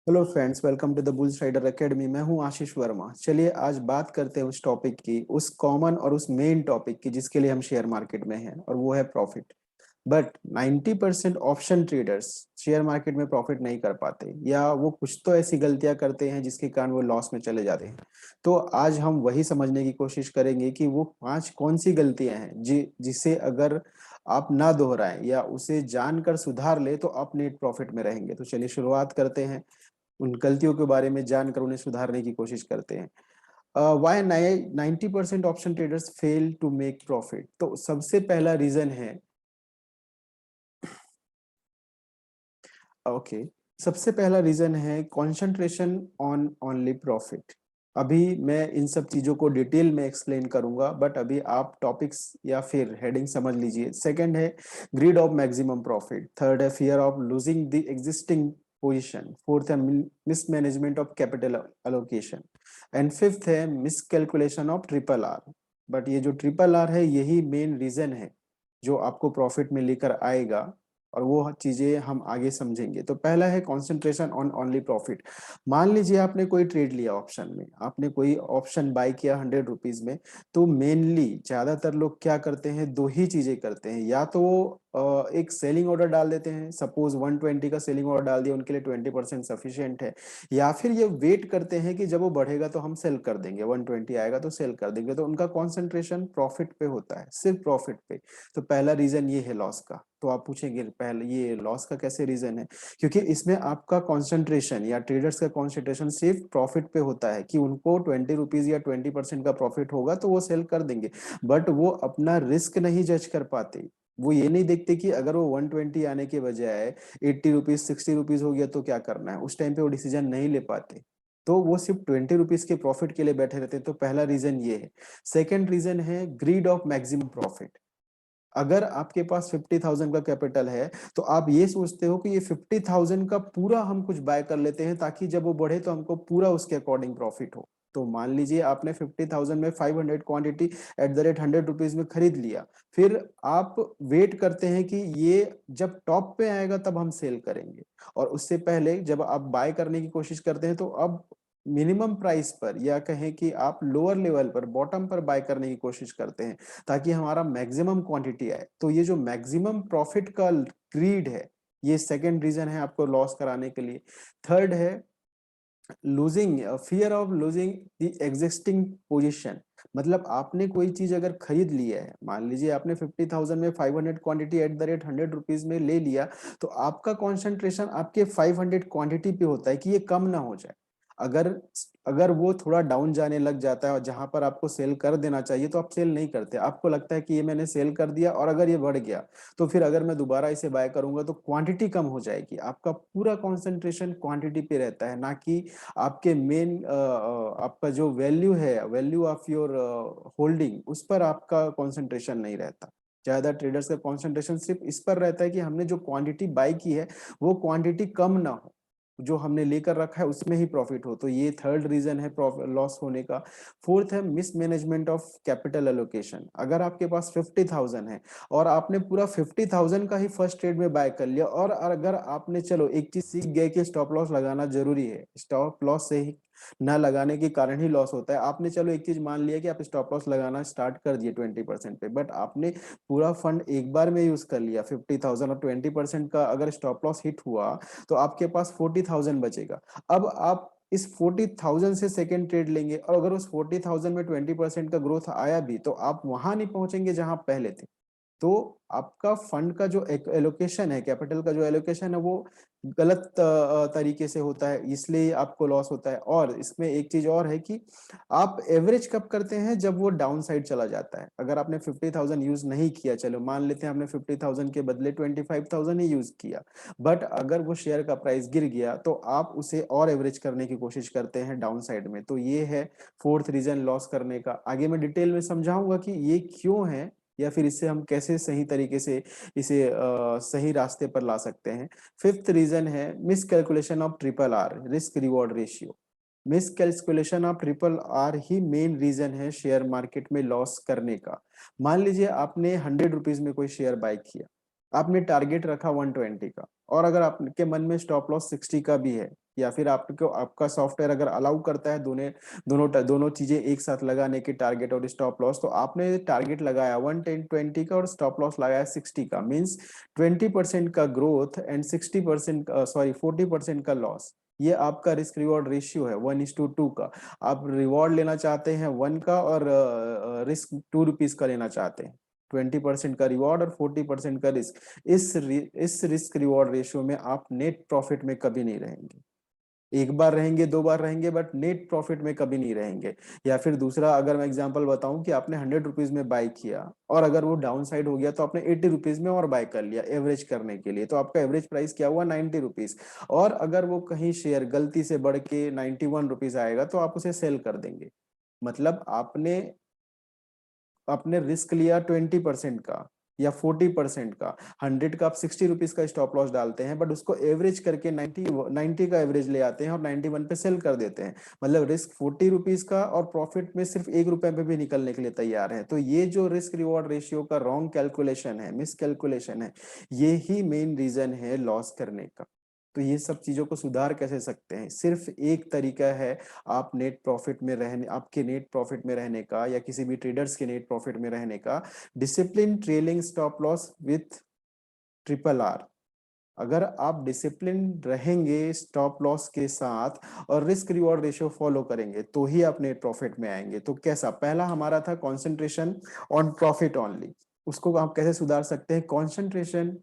Hello friends, welcome to the Bulls Rider Academy. मैं हूं आशीष वर्मा। चलिए आज बात करते हैं उस टॉपिक की, उस कॉमन और उस मेन टॉपिक की जिसके लिए हम शेयर मार्केट में हैं, और वो है profit. But 90% option traders share market में प्रॉफिट नहीं कर पाते, या वो कुछ तो ऐसी गलतियां करते हैं जिसके कारण वो लॉस में चले जाते हैं। तो आज हम वही समझने की कोशिश करेंगे कि वो 5 कौन सी गलतियां हैं जिसे अगर आप ना दोहराएं या उसे जानकर सुधार ले तो आप नेट प्रॉफिट में रहेंगे। तो चलिए शुरुआत करते हैं, उन गलतियों के बारे में जानकर उन्हें सुधारने की कोशिश करते हैं। Why 90% option traders fail to make profit. तो सबसे पहला रीजन है, ओके, सबसे पहला रीजन है कंसंट्रेशन ऑन ओनली प्रॉफिट। अभी मैं इन सब चीजों को डिटेल में एक्सप्लेन करूंगा, बट अभी आप टॉपिक्स या फिर हेडिंग समझ लीजिए। सेकंड है greed of maximum profit. Third है fear of losing the existing position. Fourth है mismanagement of capital allocation. And fifth है miscalculation of triple R. But ये जो ट्रिपल आर है, यही मेन रीजन है जो आपको प्रॉफिट में लेकर आएगा, और वो चीजें हम आगे समझेंगे। तो पहला है कंसंट्रेशन ऑन ओनली प्रॉफिट। मान लीजिए आपने कोई ट्रेड लिया ऑप्शन में, आपने कोई ऑप्शन बाय किया 100 रुपीज में। तो मेनली ज्यादातर लोग क्या करते हैं, दो ही चीजें करते हैं। या तो वो एक सेलिंग ऑर्डर डाल देते हैं, सपोज 120 का सेलिंग ऑर्डर डाल दिया, उनके लिए 20% सफिशियंट है। या फिर ये वेट करते हैं कि जब वो बढ़ेगा तो हम सेल कर देंगे, 120 आएगा तो सेल कर देंगे। तो उनका कॉन्सेंट्रेशन प्रॉफिट पे होता है, सिर्फ प्रॉफिट पे। तो पहला रीजन ये है लॉस का। तो आप पूछेंगे पहले ये लॉस का कैसे रीजन है? क्योंकि इसमें आपका कंसंट्रेशन या ट्रेडर्स का कंसंट्रेशन सिर्फ प्रॉफिट पे होता है कि उनको 20 रुपीज या 20% का प्रॉफिट होगा तो वो सेल कर देंगे। बट वो अपना रिस्क नहीं जज कर पाते। वो ये नहीं देखते कि अगर वो 120 आने के बजाय 80 रुपीज 60 रुपीज हो गया तो क्या करना है। उस टाइम पे वो डिसीजन नहीं ले पाते। तो वो सिर्फ 20 रुपीज के प्रॉफिट के लिए बैठे रहते हैं। तो पहला रीजन ये है। सेकेंड रीजन है ग्रीड ऑफ मैक्सिमम प्रॉफिट। अगर आपके पास 50,000 का कैपिटल है, तो आप ये सोचते हो कि ये 50,000 का पूरा हम कुछ बाय कर लेते हैं, ताकि जब वो बढ़े तो हमको पूरा उसके अकॉर्डिंग प्रॉफिट हो। तो मान लीजिए आपने 50,000 में 500 quantity at the rate 100 rupees में खरीद लिया। फिर आप वेट करते हैं कि ये जब टॉप पे आएगा तब हम सेल करेंगे। और उससे पहले जब आप बाय करने की कोशिश करते हैं, तो अब मिनिमम प्राइस पर, या कहें कि आप लोअर लेवल पर, बॉटम पर बाय करने की कोशिश करते हैं, ताकि हमारा मैक्सिमम क्वांटिटी आए। तो ये जो मैक्सिमम प्रॉफिट का ग्रीड है, ये सेकंड रीजन है आपको लॉस कराने के लिए। थर्ड है losing, fear of losing the existing position. मतलब आपने कोई चीज अगर खरीद लिया है, मान लीजिए आपने 50,000 में 500 quantity at the rate 100 rupees में ले लिया। तो आपका कॉन्सेंट्रेशन आपके 500 क्वांटिटी पे होता है कि ये कम ना हो जाए। अगर अगर वो थोड़ा डाउन जाने लग जाता है और जहां पर आपको सेल कर देना चाहिए, तो आप सेल नहीं करते। आपको लगता है कि ये मैंने सेल कर दिया, और अगर ये बढ़ गया तो फिर अगर मैं दोबारा इसे बाय करूंगा तो क्वांटिटी कम हो जाएगी। आपका पूरा कंसंट्रेशन क्वांटिटी पे रहता है, ना कि आपके मेन आपका जो वैल्यू है, वैल्यू ऑफ योर होल्डिंग, उस पर आपका कंसंट्रेशन नहीं रहता। ज्यादा ट्रेडर्स का कंसंट्रेशन सिर्फ इस पर रहता है कि हमने जो क्वांटिटी बाय की है वो क्वांटिटी कम ना हो, जो हमने लेकर रखा है उसमें ही प्रॉफिट हो। तो ये थर्ड रीजन है लॉस होने का। फोर्थ है मिसमैनेजमेंट ऑफ कैपिटल एलोकेशन। अगर आपके पास 50,000 है और आपने पूरा 50,000 का ही फर्स्ट ट्रेड में बाय कर लिया, और अगर आपने, चलो एक चीज सीख गए कि स्टॉप लॉस लगाना जरूरी है, स्टॉप लॉस से ही ना लगाने के कारण ही लॉस होता है। आपने चलो एक चीज मान लिया कि आप स्टॉप लॉस लगाना स्टार्ट कर दिए 20% पे, बट आपने पूरा फंड एक बार में यूज कर लिया 50,000, और 20% का अगर स्टॉप लॉस हिट हुआ तो आपके पास 40,000 बचेगा। अब आप इस 40,000 से सेकेंड ट्रेड लेंगे, और अगर उस 40,000 में 20% का ग्रोथ आया भी, तो आप वहां नहीं पहुंचेंगे जहां आप पहले थे। तो आपका फंड का जो एलोकेशन है, कैपिटल का जो एलोकेशन है, वो गलत तरीके से होता है, इसलिए आपको लॉस होता है। और इसमें एक चीज और है कि आप एवरेज कब करते हैं, जब वो डाउन साइड चला जाता है। अगर आपने 50,000 यूज नहीं किया, चलो मान लेते हैं आपने 50,000 के बदले 25,000 ही यूज किया, बट अगर वो शेयर का प्राइस गिर गया तो आप उसे और एवरेज करने की कोशिश करते हैं डाउन साइड में। तो ये है फोर्थ रीजन लॉस करने का। आगे मैं डिटेल में समझाऊंगा कि ये क्यों है, या फिर इससे हम कैसे सही तरीके से इसे सही रास्ते पर ला सकते हैं। फिफ्थ रीजन है miscalculation of triple R, risk reward ratio. Miscalculation of triple R ही मेन रीजन है शेयर मार्केट में लॉस करने का। मान लीजिए आपने 100 रुपीज में कोई शेयर बाय किया, आपने टारगेट रखा 120 का, और अगर आपके मन में स्टॉप लॉस 60 का भी है, या फिर आपको आपका सॉफ्टवेयर अगर अलाउ करता है दोनों चीजें एक साथ लगाने के, टारगेट और स्टॉप लॉस, तो आपने टारगेट लगाया 110-20 का और स्टॉप लॉस लगाया 60 का, मींस 20% का ग्रोथ एंड 60% सॉरी 40% का लॉस। ये आपका रिस्क रिवॉर्ड रेशियो है 1:2 का। आप रिवॉर्ड लेना चाहते हैं 1 का और रिस्क 2 रुपीज का लेना चाहते हैं। 20% का रिवॉर्ड और 40% का रिस्क। इस रिस्क रिवॉर्ड रेशियो में आप नेट प्रॉफिट में कभी नहीं रहेंगे। एक बार रहेंगे, 2 बार रहेंगे, बट नेट प्रॉफिट में कभी नहीं रहेंगे। या फिर दूसरा अगर मैं एग्जांपल बताऊं कि आपने 100 रुपीज में बाय किया और अगर वो डाउन साइड हो गया तो आपने 80 रुपीज में और बाय कर लिया एवरेज करने के लिए, तो आपका एवरेज प्राइस क्या हुआ 90 रुपीज। और अगर वो कहीं शेयर गलती से बढ़ के 91 रुपीज आएगा तो आप उसे सेल कर देंगे। मतलब आपने आपने रिस्क लिया 20% का या 40% का, 100 का आप 60 रुपीज का स्टॉप लॉस डालते हैं, बट उसको एवरेज करके 90 का एवरेज ले आते हैं और 91 पे सेल कर देते हैं। मतलब रिस्क 40 रुपीज का और प्रॉफिट में सिर्फ 1 रुपए पे भी निकलने के लिए तैयार है। तो ये जो रिस्क रिवॉर्ड रेशियो का रॉन्ग कैलकुलेशन है, मिस कैलकुलेशन है, ये ही मेन रीजन है लॉस करने का। तो ये सब चीजों को सुधार कैसे सकते हैं? सिर्फ एक तरीका है आप नेट प्रॉफिट में रहने, आपके नेट प्रॉफिट में रहने का या किसी भी ट्रेडर्स के नेट प्रॉफिट में रहने का, discipline trailing stop loss with RRR। अगर आप डिसिप्लिन रहेंगे स्टॉप लॉस के साथ और रिस्क रिवॉर्ड रेशियो फॉलो करेंगे तो ही आप नेट प्रॉफिट में आएंगे। तो कैसा, पहला हमारा था कंसंट्रेशन ऑन प्रॉफिट ओनली, उसको आप कैसे सुधार सकते हैं? Concentration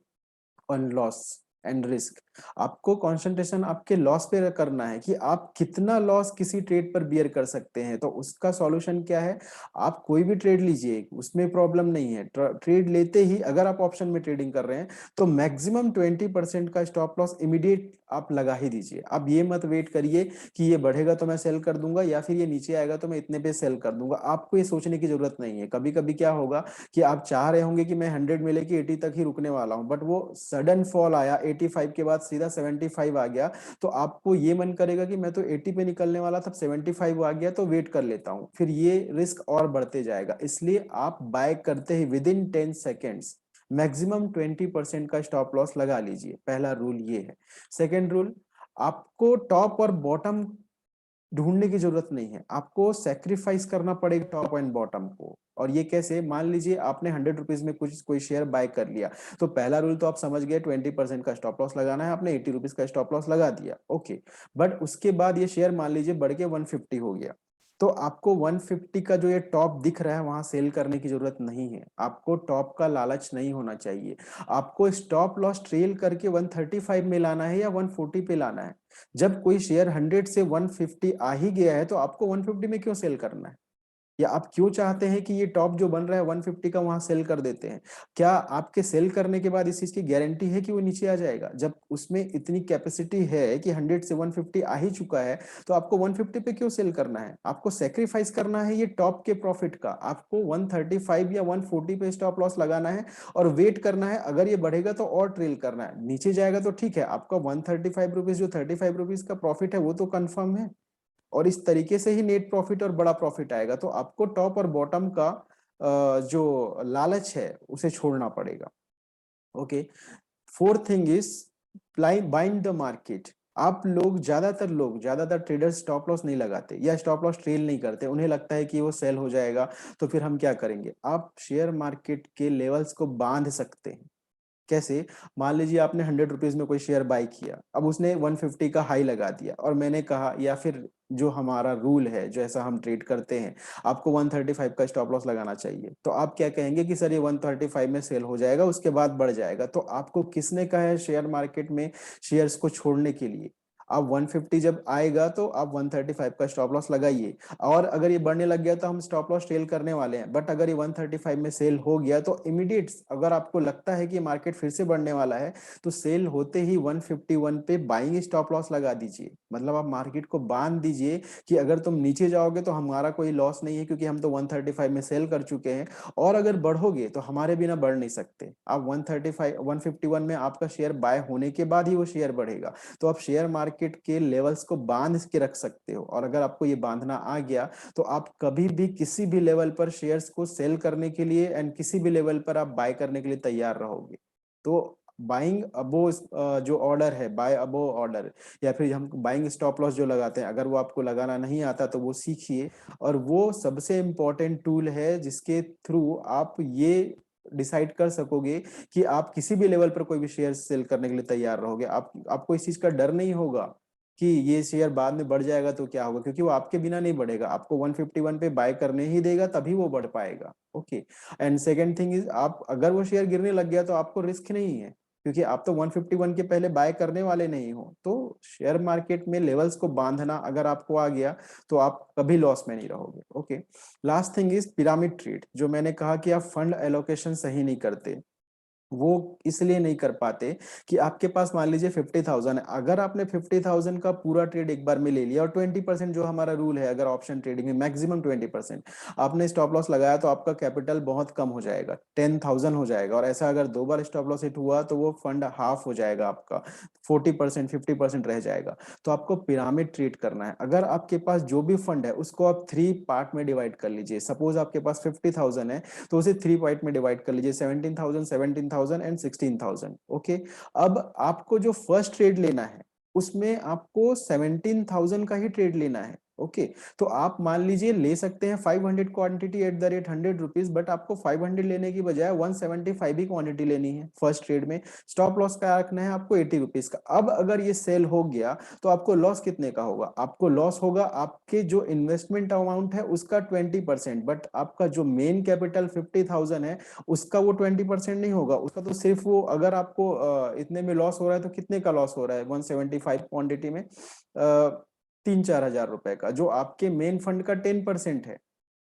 on loss and risk. आपको कंसंट्रेशन आपके लॉस पे करना है कि आप कितना लॉस किसी ट्रेड पर बियर कर सकते हैं। तो उसका सॉल्यूशन क्या है? आप कोई भी ट्रेड लीजिए, उसमें प्रॉब्लम नहीं है। ट्रेड लेते ही अगर आप ऑप्शन में ट्रेडिंग कर रहे हैं तो मैक्सिमम 20% का स्टॉप लॉस इमीडिएट आप लगा ही दीजिए। आप ये मत वेट करिए कि ये बढ़ेगा तो मैं सेल कर दूंगा या फिर ये नीचे आएगा तो मैं इतने पे सेल कर दूंगा। आपको ये सोचने की जरूरत नहीं है। कभी कभी क्या होगा कि आप चाह रहे होंगे कि मैं 100 में लेके 80 तक ही रुकने वाला हूं, बट वो सडन फॉल आया 85 के बाद सीधा 75 आ गया, तो आपको ये मन करेगा कि मैं तो 80 पे निकलने वाला था, 75 आ गया तो वेट कर लेता हूं, फिर ये रिस्क और बढ़ते जाएगा। इसलिए आप बाय करते ही विद इन 10 सेकेंड्स मैक्सिमम 20% का स्टॉप लॉस लगा लीजिए। पहला रूल ये है। सेकेंड रूल, आपको टॉप और बॉटम ढूंढने की जरूरत नहीं है, आपको सेक्रीफाइस करना पड़ेगा टॉप एंड बॉटम को। और ये कैसे? मान लीजिए आपने 100 रुपीज में कुछ कोई शेयर बाय कर लिया, तो पहला रूल तो आप समझ गए, 20% का स्टॉप लॉस लगाना है। आपने 80 रुपीज का स्टॉप लॉस लगा दिया, ओके। बट उसके बाद ये शेयर मान लीजिए बढ़ के 150 हो गया, तो आपको 150 का जो ये टॉप दिख रहा है वहां सेल करने की जरूरत नहीं है। आपको टॉप का लालच नहीं होना चाहिए। आपको स्टॉप लॉस ट्रेल करके 135 में लाना है या 140 पे लाना है। जब कोई शेयर 100 से 150 आ ही गया है तो आपको 150 में क्यों सेल करना है? या आप क्यों चाहते हैं कि ये टॉप जो बन रहा है 150 का वहां सेल कर देते हैं? क्या आपके सेल करने के बाद इस चीज की गारंटी है कि वो नीचे आ जाएगा? जब उसमें इतनी कैपेसिटी है कि 100 से 150 आ ही चुका है, तो आपको 150 पे क्यों सेल करना है? आपको सेक्रीफाइस करना है ये टॉप के प्रॉफिट का। आपको 135 या 140 पे स्टॉप लॉस लगाना है और वेट करना है। अगर ये बढ़ेगा तो और ट्रेल करना है, नीचे जाएगा तो ठीक है, आपका 135 रुपीज जो 35 रुपीज का प्रॉफिट है वो तो कंफर्म है। और इस तरीके से ही नेट प्रॉफिट और बड़ा प्रॉफिट आएगा। तो आपको टॉप और बॉटम का जो लालच है उसे छोड़ना पड़ेगा। Okay. Fourth thing is buying the market. आप लोग, ज्यादातर ट्रेडर्स स्टॉप लॉस नहीं लगाते या स्टॉप लॉस ट्रेल नहीं करते। उन्हें लगता है कि वो सेल हो जाएगा, तो फिर हम क्या करेंगे? आप शेयर मार्केट के लेवल्स को बांध सकते हैं। कैसे? मान लीजिए आपने 100 रुपीज में कोई शेयर बाय किया, अब उसने 150 का हाई लगा दिया और मैंने कहा, या फिर जो हमारा रूल है जो ऐसा हम ट्रेड करते हैं, आपको 135 का स्टॉप लॉस लगाना चाहिए, तो आप क्या कहेंगे कि सर ये 135 में सेल हो जाएगा, उसके बाद बढ़ जाएगा। तो आपको किसने कहा है शेयर मार्केट में शेयर्स को छोड़ने के लिए? आप 150 जब आएगा तो आप 135 का स्टॉप लॉस लगाइए। और अगर ये बढ़ने लग गया तो हम स्टॉप लॉस ट्रेल करने वाले हैं। बट अगर ये 135 में सेल हो गया तो इमीडिएट, अगर आपको लगता है कि मार्केट फिर से बढ़ने वाला है, तो सेल होते ही 151 पे बाइंग स्टॉप लॉस लगा दीजिए। मतलब आप मार्केट को बांध दीजिए कि अगर तुम नीचे जाओगे तो हमारा कोई लॉस नहीं है, क्योंकि हम तो 135 में सेल कर चुके हैं। और अगर बढ़ोगे तो हमारे बिना बढ़ नहीं सकते। आप 135 151 में आपका शेयर बाय होने के बाद ही वो शेयर बढ़ेगा। तो आप शेयर मार्केट के लेवल्स को बांध के रख सकते हो। और अगर आपको ये बांधना आ गया तो आप कभी भी किसी भी लेवल पर शेयर्स को सेल करने के लिए एंड किसी भी लेवल पर आप बाय करने के लिए तैयार रहोगे। तो बाइंग अबो जो ऑर्डर है, बाय अबो ऑर्डर, या फिर हम बाइंग स्टॉप लॉस जो लगाते हैं, अगर वो आपको लगाना नहीं आता तो वो सीखिए। और वो सबसे इम्पोर्टेंट टूल है जिसके थ्रू आप ये डिसाइड कर सकोगे कि आप किसी भी लेवल पर कोई भी शेयर सेल करने के लिए तैयार रहोगे। आपको इस चीज का डर नहीं होगा कि ये शेयर बाद में बढ़ जाएगा तो क्या होगा, क्योंकि वो आपके बिना नहीं बढ़ेगा, आपको 151 पे बाय करने ही देगा तभी वो बढ़ पाएगा। Okay. And second thing is, आप अगर वो शेयर गिरने लग गया तो आपको रिस्क नहीं है, क्योंकि आप तो 151 के पहले बाय करने वाले नहीं हो। तो शेयर मार्केट में लेवल्स को बांधना अगर आपको आ गया तो आप कभी लॉस में नहीं रहोगे। Okay. Last thing is pyramid trade, जो मैंने कहा कि आप फंड एलोकेशन सही नहीं करते। वो इसलिए नहीं कर पाते कि आपके पास मान लीजिए 50,000 है, अगर आपने 50,000 का पूरा ट्रेड एक बार में ले लिया और 20% जो हमारा रूल है, अगर ऑप्शन ट्रेडिंग में मैक्सिमम 20% आपने स्टॉप लॉस लगाया तो आपका कैपिटल बहुत कम हो जाएगा, 10,000 हो जाएगा। और ऐसा अगर 2 बार स्टॉप लॉस हिट हुआ तो वो फंड हाफ हो जाएगा आपका, 40% 50% रह जाएगा। तो आपको पिरामिड ट्रेड करना है। अगर आपके पास जो भी फंड है उसको आप 3 पार्ट में डिवाइड कर लीजिए। सपोज आपके पास 50,000 है तो उसे 3 पार्ट में डिवाइड कर लीजिए, 17,000, 17,000 एंड 16,000। ओके। अब आपको जो फर्स्ट ट्रेड लेना है उसमें आपको 17,000 का ही ट्रेड लेना है। ओके। तो आप मान लीजिए ले सकते हैं 500 quantity at the rate 100 rupees, but आपको 500 लेने की बजाय 175 ही क्वांटिटी लेनी है फर्स्ट ट्रेड में। स्टॉप लॉस का रखना है आपको 80 रुपीज का। अब अगर ये सेल हो गया तो आपको लॉस कितने का होगा? आपको लॉस होगा आपके जो इन्वेस्टमेंट अमाउंट है उसका 20%, बट आपका जो मेन कैपिटल 50,000 है उसका वो 20% नहीं होगा। उसका तो सिर्फ वो, अगर आपको इतने में लॉस हो रहा है तो कितने का लॉस हो रहा है 175 क्वांटिटी में? 3-4 हजार रुपए का, जो आपके मेन फंड का 10% है,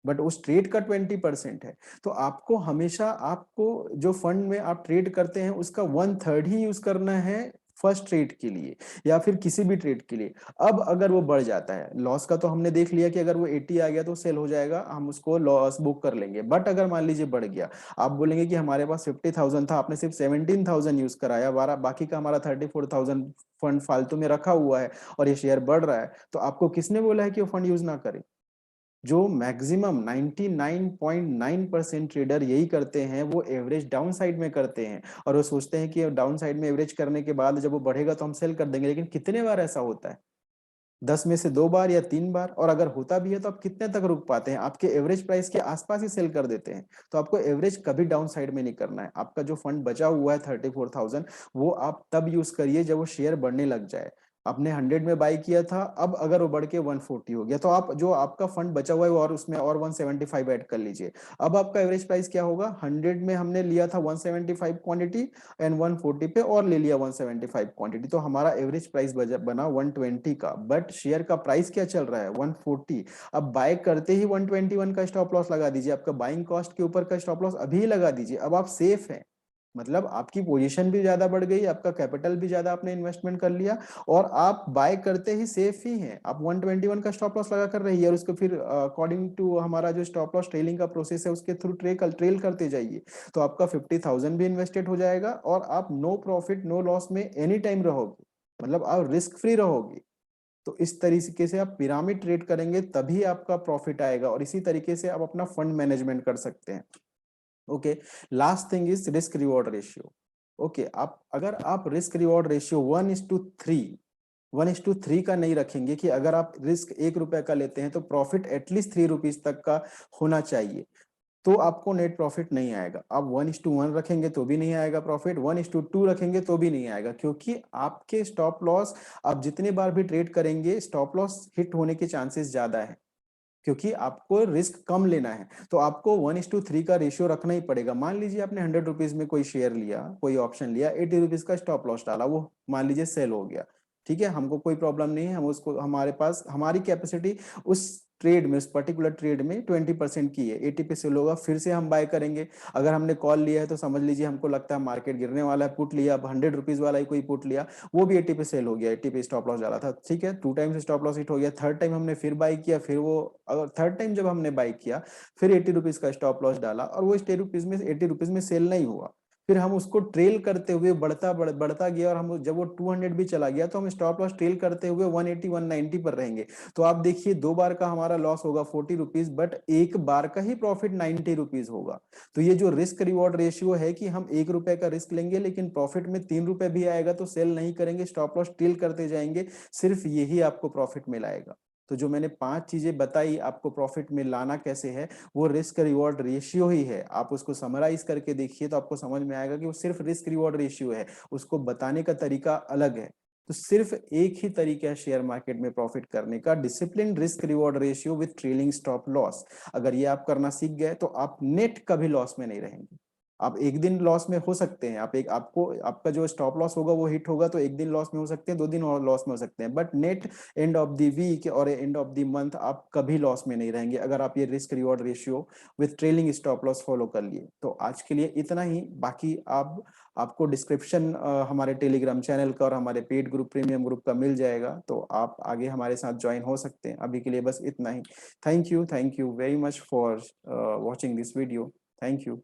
बट उस ट्रेड का 20% है। तो आपको हमेशा, आपको जो फंड में आप ट्रेड करते हैं उसका 1/3 ही यूज करना है फर्स्ट ट्रेड के लिए या फिर किसी भी ट्रेड के लिए। अब अगर वो बढ़ जाता है, लॉस का तो हमने देख लिया कि अगर वो 80 आ गया तो सेल हो जाएगा, हम उसको लॉस बुक कर लेंगे। बट अगर मान लीजिए बढ़ गया, आप बोलेंगे कि हमारे पास 50,000 था, आपने सिर्फ 17,000 यूज कराया, बाकी का हमारा 34,000 फंड फालतू में रखा हुआ है और ये शेयर बढ़ रहा है, तो आपको किसने बोला है कि वो फंड यूज ना करे? जो मैक्सिमम 99.9% ट्रेडर यही करते हैं, वो एवरेज डाउन साइड में करते हैं और वो सोचते हैं कि डाउन साइड में एवरेज करने के बाद जब वो बढ़ेगा तो हम सेल कर देंगे। लेकिन कितने बार ऐसा होता है? 10 में से 2 बार या 3 बार। और अगर होता भी है तो आप कितने तक रुक पाते हैं? आपके एवरेज प्राइस के आसपास ही सेल कर देते हैं। तो आपको एवरेज कभी डाउन साइड में नहीं करना है। आपका जो फंड बचा हुआ है 34,000, वो आप तब यूज करिए जब वो शेयर बढ़ने लग जाए। आपने 100 में बाई किया था, अब अगर वो बढ़ के 140 हो गया तो आप जो आपका फंड बचा हुआ है वो और उसमें और 175 ऐड कर लीजिए। अब आपका एवरेज प्राइस क्या होगा? 100 में हमने लिया था 175 क्वांटिटी एंड 140 पे और ले लिया 175 क्वांटिटी, तो हमारा एवरेज प्राइस बना 120 का। बट शेयर का प्राइस क्या चल रहा है? 140। अब बाय करते ही 121 का स्टॉप लॉस लगा दीजिए, आपका बाइंग कॉस्ट के ऊपर का स्टॉप लॉस अभी लगा दीजिए। अब आप सेफ हैं, मतलब आपकी पोजीशन भी ज्यादा बढ़ गई, आपका कैपिटल भी ज्यादा आपने इन्वेस्टमेंट कर लिया और आप बाय करते ही सेफ ही हैं। आप 121 का स्टॉप लॉस लगा कर रही है और उसको फिर अकॉर्डिंग टू हमारा जो स्टॉप लॉस ट्रेलिंग का प्रोसेस है उसके थ्रू ट्रेल करते जाइए। तो आपका 50,000 भी इन्वेस्टेड हो जाएगा और आप नो प्रॉफिट नो लॉस में एनी टाइम रहोगे, मतलब आप रिस्क फ्री रहोगे। तो इस तरीके से आप पिरामिड ट्रेड करेंगे तभी आपका प्रॉफिट आएगा और इसी तरीके से आप अपना फंड मैनेजमेंट कर सकते हैं। Okay. Last thing is risk reward ratio. Okay. आप अगर आप रिस्क रिवॉर्ड रेशियो 1:3 का नहीं रखेंगे कि अगर आप रिस्क 1 रुपए का लेते हैं तो प्रॉफिट एटलीस्ट 3 रुपीज तक का होना चाहिए, तो आपको नेट प्रॉफिट नहीं आएगा। आप 1:1 रखेंगे तो भी नहीं आएगा प्रॉफिट, 1:2 रखेंगे तो भी नहीं आएगा, क्योंकि आपके स्टॉप लॉस, आप जितने बार भी ट्रेड करेंगे स्टॉप लॉस हिट होने के चांसेस ज्यादा है, क्योंकि आपको रिस्क कम लेना है। तो आपको 1:3 का रेशियो रखना ही पड़ेगा। मान लीजिए आपने 100 रुपीज में कोई शेयर लिया, कोई ऑप्शन लिया, 80 रुपीज का स्टॉप लॉस डाला, वो मान लीजिए सेल हो गया, ठीक है, हमको कोई प्रॉब्लम नहीं है, हम उसको, हमारे पास हमारी कैपेसिटी उस ट्रेड में, उस पर्टिकुलर ट्रेड में 20% की है, 80 पे सेल होगा, फिर से हम बाय करेंगे। अगर हमने कॉल लिया है तो समझ लीजिए हमको लगता है मार्केट गिरने वाला है, पुट लिया, अब 100 रुपीज वाला ही कोई पुट लिया, वो भी 80 पे सेल हो गया, 80 पे स्टॉप लॉस डाला था, ठीक है, 2 टाइम स्टॉप लॉस हिट हो गया। थर्ड टाइम हमने फिर बाई किया, फिर वो, अगर थर्ड टाइम जब हमने बाई किया फिर 80 रुपीज का स्टॉप लॉस डाला और वो 80 रुपीज में 80 रुपीज में सेल नहीं हुआ, फिर हम उसको ट्रेल करते हुए बढ़ता गया, और हम जब वो 200 भी चला गया तो हम स्टॉप लॉस ट्रेल करते हुए 180 190 पर रहेंगे। तो आप देखिए 2 बार का हमारा लॉस होगा 40 रुपीज, बट एक बार का ही प्रॉफिट 90 रुपीज होगा। तो ये जो रिस्क रिवॉर्ड रेशियो है कि हम 1 रुपए का रिस्क लेंगे लेकिन प्रॉफिट में 3 रुपए भी आएगा तो सेल नहीं करेंगे, स्टॉप लॉस ट्रेल करते जाएंगे, सिर्फ यही आपको प्रॉफिट में लाएगा। तो जो मैंने 5 चीजें बताई आपको प्रॉफिट में लाना कैसे है, वो रिस्क रिवॉर्ड रेशियो ही है। आप उसको समराइज करके देखिए तो आपको समझ में आएगा कि वो सिर्फ रिस्क रिवॉर्ड रेशियो है, उसको बताने का तरीका अलग है। तो सिर्फ एक ही तरीका है शेयर मार्केट में प्रॉफिट करने का, discipline risk reward ratio with trailing stop loss. अगर ये आप करना सीख गए तो आप नेट कभी लॉस में नहीं रहेंगे। आप एक दिन लॉस में हो सकते हैं, आप एक आपको आपका जो स्टॉप लॉस होगा वो हिट होगा तो एक दिन लॉस में हो सकते हैं, 2 दिन और लॉस में हो सकते हैं, but net end of the week और एंड ऑफ द मंथ आप कभी लॉस में नहीं रहेंगे अगर आप ये risk reward ratio with trailing stop loss follow कर लिए। तो आज के लिए इतना ही। बाकी आपको डिस्क्रिप्शन हमारे टेलीग्राम चैनल का और हमारे पेड ग्रुप प्रीमियम ग्रुप का मिल जाएगा, तो आप आगे हमारे साथ ज्वाइन हो सकते हैं। अभी के लिए बस इतना ही। Thank you very much for watching this video. Thank you.